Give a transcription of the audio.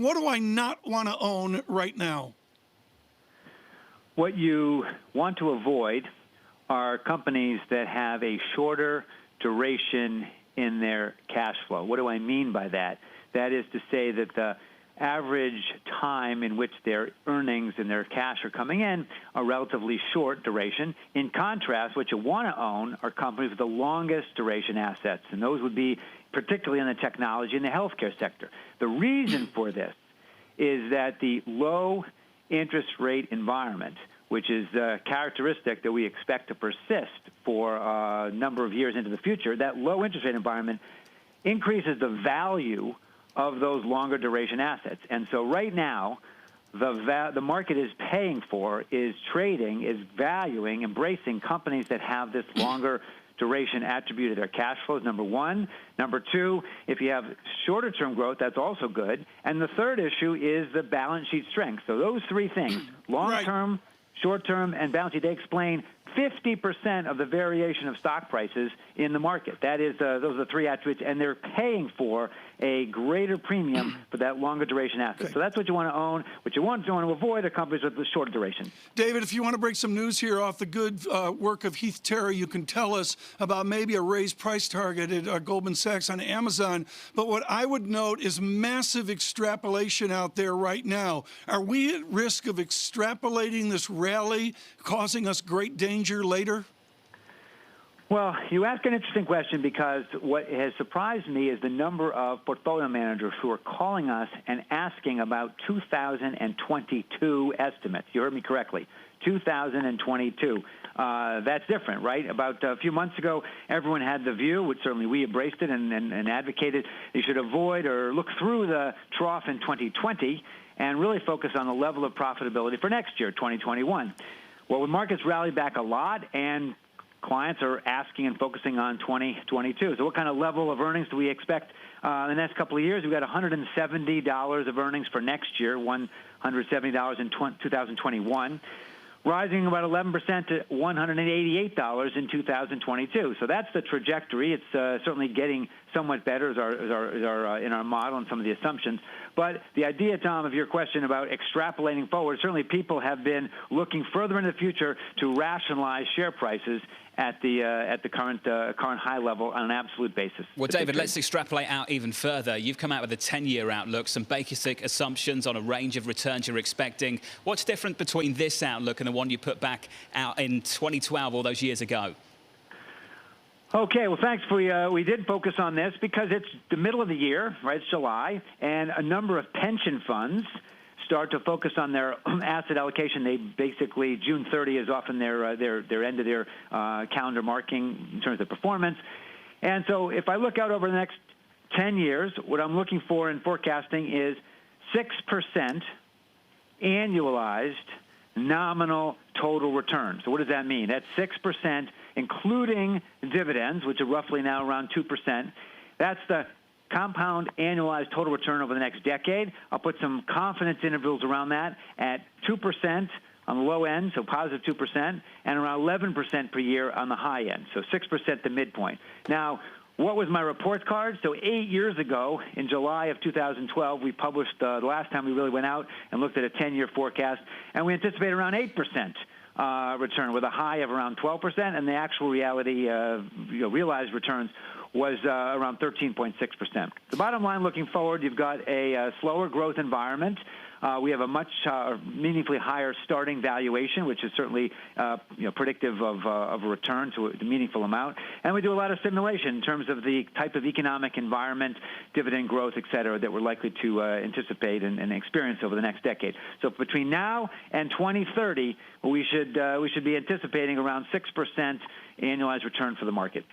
What do I not want to own right now? What you want to avoid are companies that have a shorter duration in their cash flow. What do I mean by that? That is to say that the average time in which their earnings and their cash are coming in are relatively short duration. In contrast, what you want to own are companies with the longest duration assets, and those would be particularly in the technology and the healthcare sector. The reason for this is that the low interest rate environment, which is a characteristic that we expect to persist for a number of years into the future, that low interest rate environment increases the value of those longer duration assets. And so right now, the market is paying for, is trading, is valuing, embracing companies that have this longer duration attribute of their cash flows, number one. Number two, if you have shorter term growth, that's also good. And the third issue is the balance sheet strength. So those three things, long term, short term, and balance sheet, they explain 50% of the variation of stock prices in the market. That is, those are the three attributes, and they're paying for a greater premium for that longer duration asset. Okay. So that's what you want to own. What you want to avoid are companies with the shorter duration. David, if you want to break some news here off the good work of Heath Terry, you can tell us about maybe a raised price target at Goldman Sachs on Amazon. But what I would note is massive extrapolation out there right now. Are we at risk of extrapolating this rally, causing us great danger later? Well, you ask an interesting question, because what has surprised me is the number of portfolio managers who are calling us and asking about 2022 estimates. You heard me correctly, 2022. That's different, right? About a few months ago, everyone had the view, which certainly we embraced it and advocated, you should avoid or look through the trough in 2020 and really focus on the level of profitability for next year, 2021. Well, the markets rallied back a lot, and clients are asking and focusing on 2022. So what kind of level of earnings do we expect in the next couple of years? We've got $170 of earnings for next year, $170 in 2021, rising about 11% to $188 in 2022. So that's the trajectory. It's certainly getting somewhat better in our model and some of the assumptions. But the idea, Tom, of your question about extrapolating forward, certainly people have been looking further into the future to rationalize share prices at the current high level on an absolute basis. Well, David, let's extrapolate out even further. You've come out with a 10-year outlook, some basic assumptions on a range of returns you're expecting. What's different between this outlook and the one you put back out in 2012, all those years ago? Okay, well, thanks. We did focus on this because it's the middle of the year, right? It's July, and a number of pension funds start to focus on their asset allocation. They basically, June 30 is often their end of their calendar marking in terms of performance. And so if I look out over the next 10 years, what I'm looking for in forecasting is 6% annualized nominal total return. So what does that mean? That's 6%, including dividends, which are roughly now around 2%. That's the compound annualized total return over the next decade. I'll put some confidence intervals around that at 2% on the low end, so positive 2%, and around 11% per year on the high end, so 6% the midpoint. Now, what was my report card? So 8 years ago, in July of 2012, we published the last time we really went out and looked at a 10-year forecast, and we anticipated around 8% return with a high of around 12%, and the actual reality, realized returns was around 13.6%. The bottom line looking forward, you've got a slower growth environment. We have a much meaningfully higher starting valuation, which is certainly predictive of a return to a meaningful amount. And we do a lot of simulation in terms of the type of economic environment, dividend growth, et cetera, that we're likely to anticipate and experience over the next decade. So between now and 2030, we should be anticipating around 6% annualized return for the market.